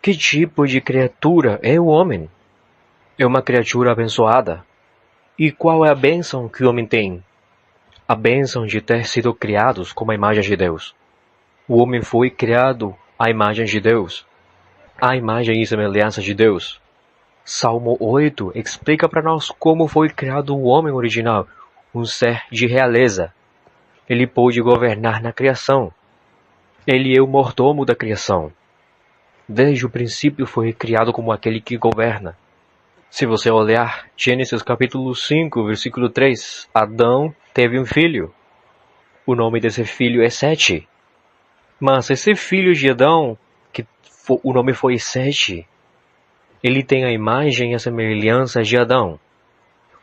Que tipo de criatura é o homem? É uma criatura abençoada. E qual é a bênção que o homem tem? A bênção de ter sido criados como a imagem de Deus. O homem foi criado à imagem de Deus, à imagem e semelhança de Deus. Salmo 8 explica para nós como foi criado o homem original, um ser de realeza. Ele pôde governar na criação. Ele é o mordomo da criação. Desde o princípio foi criado como aquele que governa. Se você olhar Gênesis capítulo 5, versículo 3, Adão teve um filho. O nome desse filho é Sete. Mas esse filho de Adão, o nome foi Sete, ele tem a imagem e a semelhança de Adão.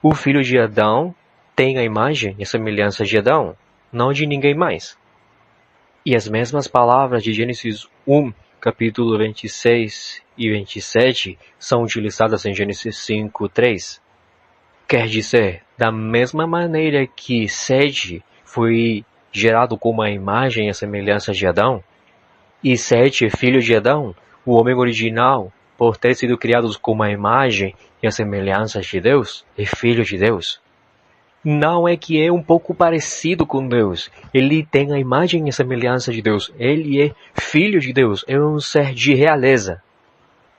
O filho de Adão tem a imagem e a semelhança de Adão, não de ninguém mais. E as mesmas palavras de Gênesis 1, capítulo 26 e 27 são utilizadas em Gênesis 5, 3. Quer dizer, da mesma maneira que Sete foi gerado como a imagem e a semelhança de Adão, e Sete é filho de Adão, o homem original, por ter sido criado como a imagem e a semelhança de Deus, é filho de Deus. Não é que é um pouco parecido com Deus. Ele tem a imagem e a semelhança de Deus. Ele é filho de Deus. É um ser de realeza.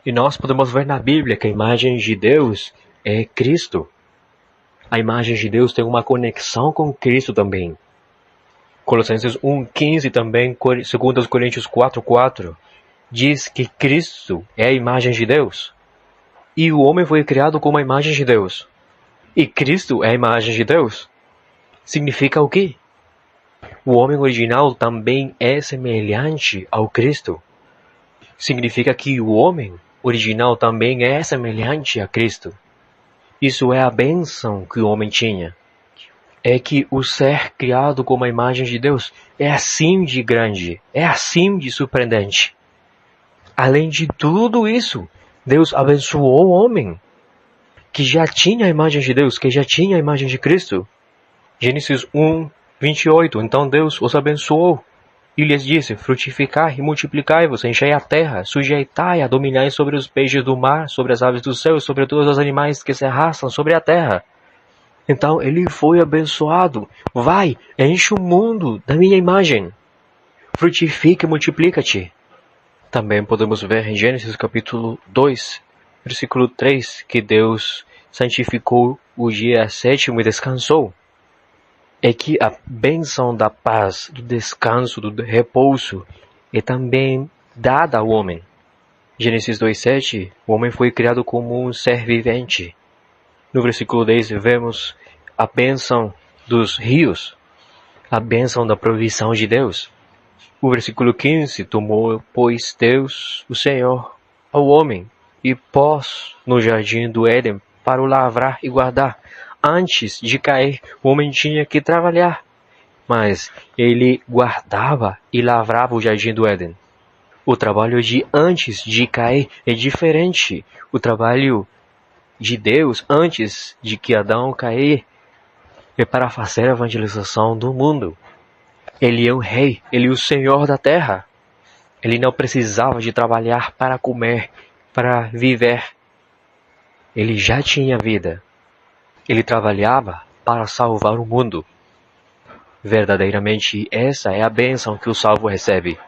E nós podemos ver na Bíblia que a imagem de Deus é Cristo. A imagem de Deus tem uma conexão com Cristo também. Colossenses 1,15 também, 2 Coríntios 4,4, diz que Cristo é a imagem de Deus. E o homem foi criado como a imagem de Deus. E Cristo é a imagem de Deus. Significa o quê? O homem original também é semelhante ao Cristo. Significa que o homem original também é semelhante a Cristo. Isso é a bênção que o homem tinha. É que o ser criado como a imagem de Deus é assim de grande, é assim de surpreendente. Além de tudo isso, Deus abençoou o homem, que já tinha a imagem de Deus, que já tinha a imagem de Cristo. Gênesis 1, 28. Então Deus os abençoou e lhes disse: frutificai e multiplicai-vos, enchei a terra, sujeitai-a, dominai sobre os peixes do mar, sobre as aves do céu e sobre todos os animais que se arrastam sobre a terra. Então ele foi abençoado. Vai, enche o mundo da minha imagem. Frutifica e multiplica-te. Também podemos ver em Gênesis capítulo 2, versículo 3, que Deus santificou o dia sétimo e descansou. É que a bênção da paz, do descanso, do repouso é também dada ao homem. Gênesis 2,7, o homem foi criado como um ser vivente. No versículo 10 vemos a bênção dos rios, a bênção da provisão de Deus. O versículo 15, tomou, pois, Deus, o Senhor, ao homem, e pôs no jardim do Éden para o lavrar e guardar. Antes de cair, o homem tinha que trabalhar, mas ele guardava e lavrava o jardim do Éden. O trabalho de antes de cair é diferente. O trabalho de Deus antes de que Adão cair é para fazer a evangelização do mundo. Ele é o rei, ele é o senhor da terra. Ele não precisava de trabalhar para comer, para viver. Ele já tinha vida. Ele trabalhava para salvar o mundo. Verdadeiramente, essa é a bênção que o salvo recebe.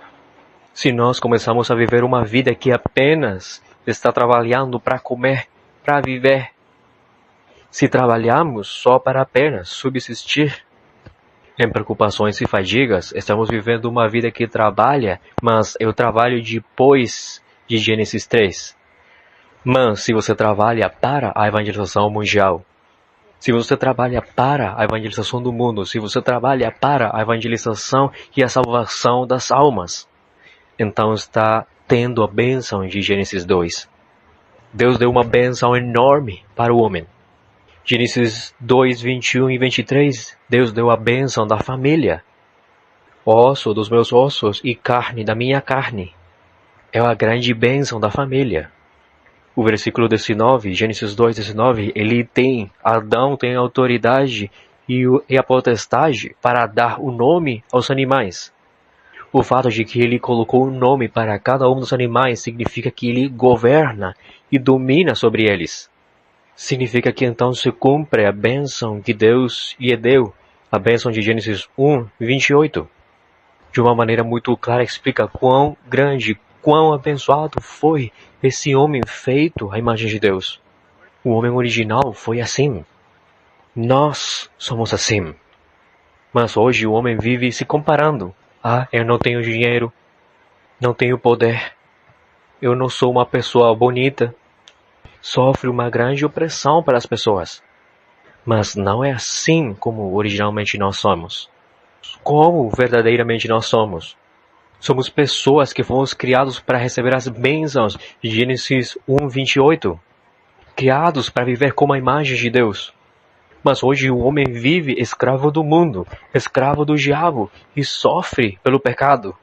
Se nós começamos a viver uma vida que apenas está trabalhando para comer, para viver, se trabalhamos só para apenas subsistir, em preocupações e fadigas, estamos vivendo uma vida que trabalha, mas é o trabalho depois de Gênesis 3. Mas se você trabalha para a evangelização mundial, se você trabalha para a evangelização do mundo, se você trabalha para a evangelização e a salvação das almas, então está tendo a bênção de Gênesis 2. Deus deu uma bênção enorme para o homem. Gênesis 2, 21 e 23, Deus deu a bênção da família. Osso dos meus ossos e carne da minha carne. É a grande bênção da família. O versículo 19, Gênesis 2, 19, Adão tem a autoridade e a potestade para dar o nome aos animais. O fato de que ele colocou um nome para cada um dos animais significa que ele governa e domina sobre eles. Significa que então se cumpre a bênção que Deus lhe deu, a bênção de Gênesis 1:28. De uma maneira muito clara explica quão grande, quão abençoado foi esse homem feito à imagem de Deus. O homem original foi assim. Nós somos assim. Mas hoje o homem vive se comparando. Eu não tenho dinheiro, não tenho poder, eu não sou uma pessoa bonita. Sofre uma grande opressão para as pessoas. Mas não é assim como originalmente nós somos. Como verdadeiramente nós somos. Somos pessoas que fomos criados para receber as bênçãos de Gênesis 1:28. Criados para viver como a imagem de Deus. Mas hoje o homem vive escravo do mundo, escravo do diabo e sofre pelo pecado.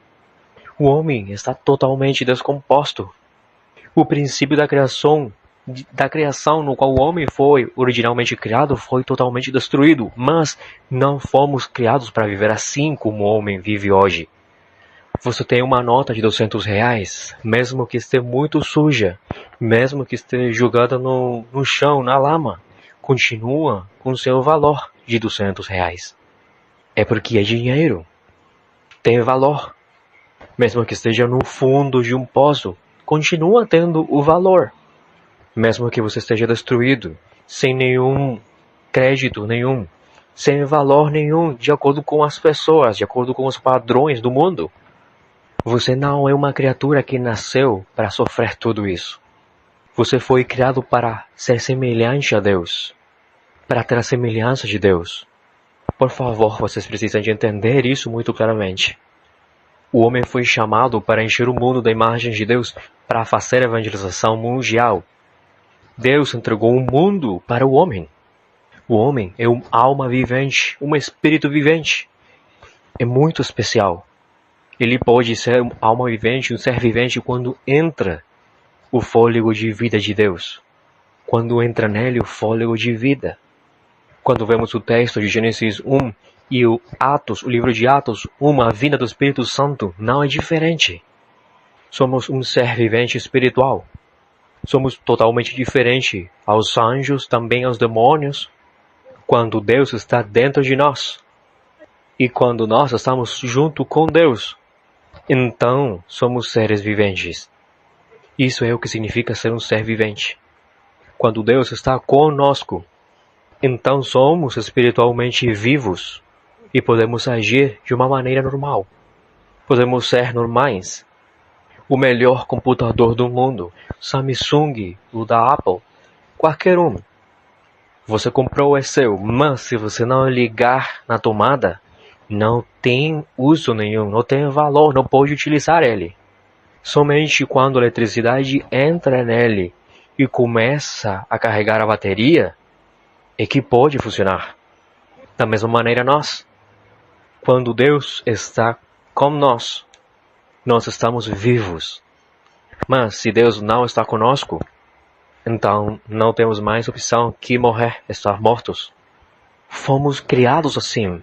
O homem está totalmente descomposto. O princípio da criação no qual o homem foi originalmente criado foi totalmente destruído, mas não fomos criados para viver assim como o homem vive hoje. Você tem uma nota de R$200, mesmo que esteja muito suja, mesmo que esteja jogada no chão, na lama, continua com seu valor de R$200. É porque é dinheiro. Tem valor. Mesmo que esteja no fundo de um poço, continua tendo o valor. Mesmo que você esteja destruído, sem nenhum crédito nenhum, sem valor nenhum, de acordo com as pessoas, de acordo com os padrões do mundo. Você não é uma criatura que nasceu para sofrer tudo isso. Você foi criado para ser semelhante a Deus, para ter a semelhança de Deus. Por favor, vocês precisam de entender isso muito claramente. O homem foi chamado para encher o mundo da imagem de Deus, para fazer a evangelização mundial. Deus entregou o mundo para o homem. O homem é uma alma vivente, um espírito vivente. É muito especial. Ele pode ser uma alma vivente, um ser vivente, quando entra o fôlego de vida de Deus. Quando entra nele o fôlego de vida. Quando vemos o texto de Gênesis 1 e o livro de Atos 1, a vinda do Espírito Santo, não é diferente. Somos um ser vivente espiritual. Somos totalmente diferentes aos anjos, também aos demônios, quando Deus está dentro de nós. E quando nós estamos junto com Deus, então somos seres viventes. Isso é o que significa ser um ser vivente. Quando Deus está conosco, então somos espiritualmente vivos e podemos agir de uma maneira normal. Podemos ser normais. O melhor computador do mundo, Samsung, o da Apple, qualquer um. Você comprou é seu, mas se você não ligar na tomada, não tem uso nenhum, não tem valor, não pode utilizar ele. Somente quando a eletricidade entra nele e começa a carregar a bateria, é que pode funcionar. Da mesma maneira nós. Quando Deus está com nós, nós estamos vivos. Mas se Deus não está conosco, então não temos mais opção que morrer, estar mortos. Fomos criados assim.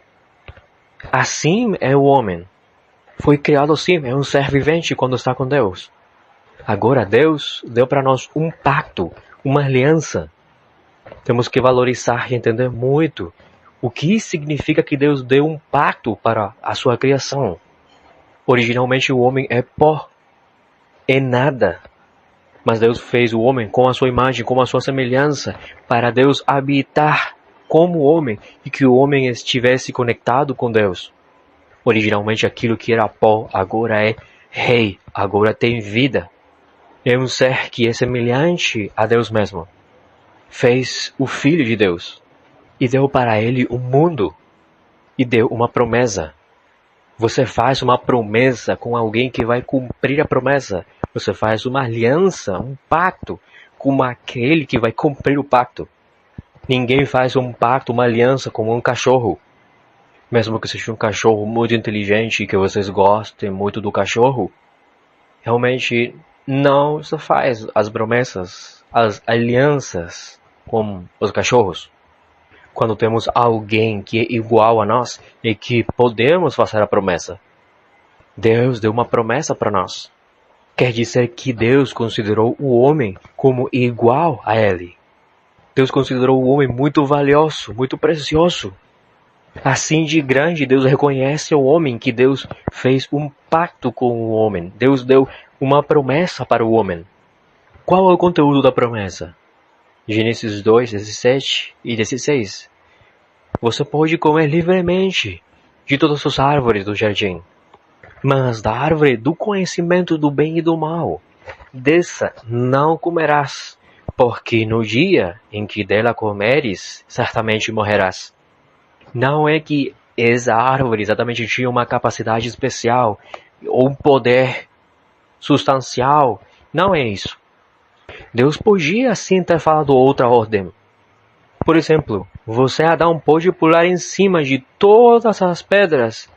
Assim é o homem. Foi criado assim, é um ser vivente quando está com Deus. Agora Deus deu para nós um pacto, uma aliança. Temos que valorizar e entender muito o que significa que Deus deu um pacto para a sua criação. Originalmente o homem é pó, é nada. Mas Deus fez o homem com a sua imagem, com a sua semelhança, para Deus habitar como homem e que o homem estivesse conectado com Deus. Originalmente aquilo que era pó agora é rei, agora tem vida. É um ser que é semelhante a Deus mesmo. Fez o Filho de Deus e deu para ele o mundo e deu uma promessa. Você faz uma promessa com alguém que vai cumprir a promessa. Você faz uma aliança, um pacto com aquele que vai cumprir o pacto. Ninguém faz um pacto, uma aliança com um cachorro. Mesmo que seja um cachorro muito inteligente e que vocês gostem muito do cachorro, realmente não se faz as promessas, as alianças com os cachorros. Quando temos alguém que é igual a nós e que podemos fazer a promessa. Deus deu uma promessa para nós. Quer dizer que Deus considerou o homem como igual a Ele. Deus considerou o homem muito valioso, muito precioso. Assim de grande, Deus reconhece ao homem que Deus fez um pacto com o homem. Deus deu uma promessa para o homem. Qual é o conteúdo da promessa? Gênesis 2, 17 e 16. Você pode comer livremente de todas as árvores do jardim, mas da árvore do conhecimento do bem e do mal, dessa não comerás, porque no dia em que dela comeres, certamente morrerás. Não é que essa árvore exatamente tinha uma capacidade especial ou um poder substancial. Não é isso. Deus podia sim ter falado outra ordem. Por exemplo, você, Adão, pode pular em cima de todas as pedras,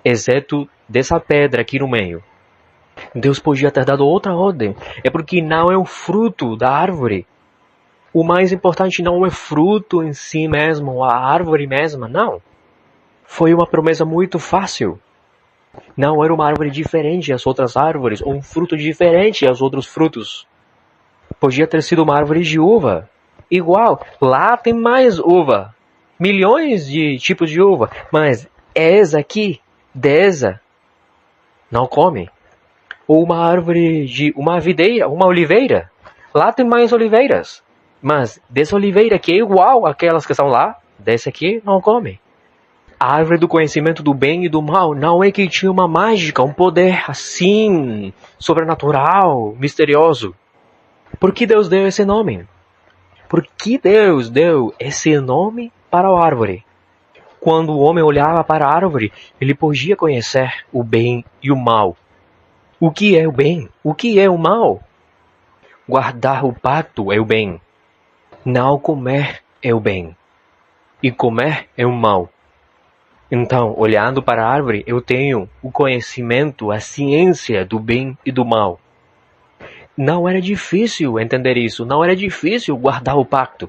exceto dessa pedra aqui no meio. Deus podia ter dado outra ordem. É porque não é o fruto da árvore. O mais importante não é fruto em si mesmo, a árvore mesma, não. Foi uma promessa muito fácil. Não era uma árvore diferente das outras árvores, ou um fruto diferente aos outros frutos. Podia ter sido uma árvore de uva. Igual, lá tem mais uva. Milhões de tipos de uva. Mas essa aqui, dessa, não come. Ou uma árvore de uma videira, uma oliveira. Lá tem mais oliveiras. Mas dessa oliveira que é igual àquelas que estão lá, dessa aqui não come. A árvore do conhecimento do bem e do mal não é que tinha uma mágica, um poder assim, sobrenatural, misterioso. Por que Deus deu esse nome? Por que Deus deu esse nome para a árvore? Quando o homem olhava para a árvore, ele podia conhecer o bem e o mal. O que é o bem? O que é o mal? Guardar o pacto é o bem. Não comer é o bem. E comer é o mal. Então, olhando para a árvore, eu tenho o conhecimento, a ciência do bem e do mal. Não era difícil entender isso. Não era difícil guardar o pacto.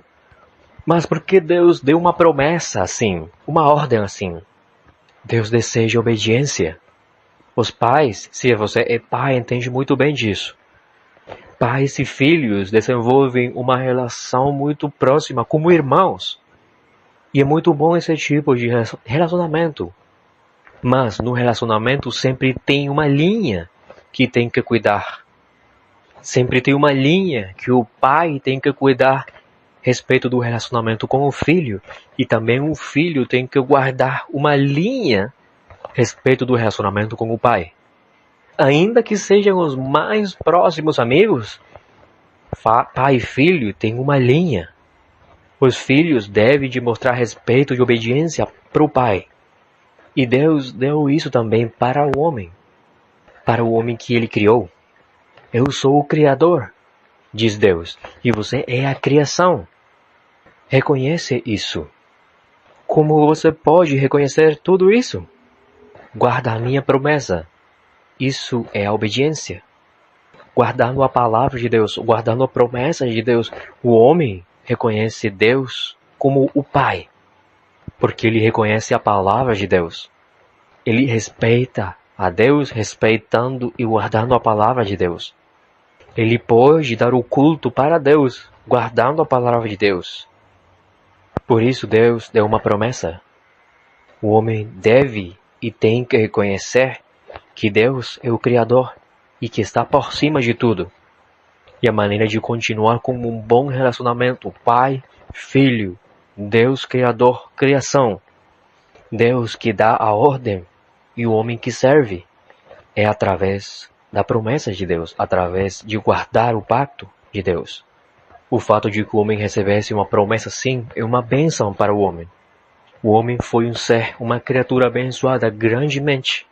Mas por que Deus deu uma promessa assim? Uma ordem assim? Deus deseja obediência. Os pais, se você é pai, entende muito bem disso. Pais e filhos desenvolvem uma relação muito próxima como irmãos. E é muito bom esse tipo de relacionamento. Mas no relacionamento sempre tem uma linha que tem que cuidar. Sempre tem uma linha que o pai tem que cuidar a respeito do relacionamento com o filho. E também o filho tem que guardar uma linha a respeito do relacionamento com o pai. Ainda que sejam os mais próximos amigos, pai e filho têm uma linha. Os filhos devem demonstrar respeito e obediência para o pai. E Deus deu isso também para o homem que ele criou. Eu sou o Criador, diz Deus, e você é a criação. Reconhece isso. Como você pode reconhecer tudo isso? Guarda a minha promessa. Isso é a obediência. Guardando a palavra de Deus, guardando a promessa de Deus, o homem reconhece Deus como o Pai, porque ele reconhece a palavra de Deus. Ele respeita a Deus, respeitando e guardando a palavra de Deus. Ele pode dar o culto para Deus, guardando a palavra de Deus. Por isso Deus deu uma promessa. O homem deve e tem que reconhecer que Deus é o Criador e que está por cima de tudo. E a maneira de continuar com um bom relacionamento, Pai, Filho, Deus Criador, criação, Deus que dá a ordem e o homem que serve, é através da promessa de Deus, através de guardar o pacto de Deus. O fato de que o homem recebesse uma promessa sim é uma bênção para o homem. O homem foi um ser, uma criatura abençoada grandemente.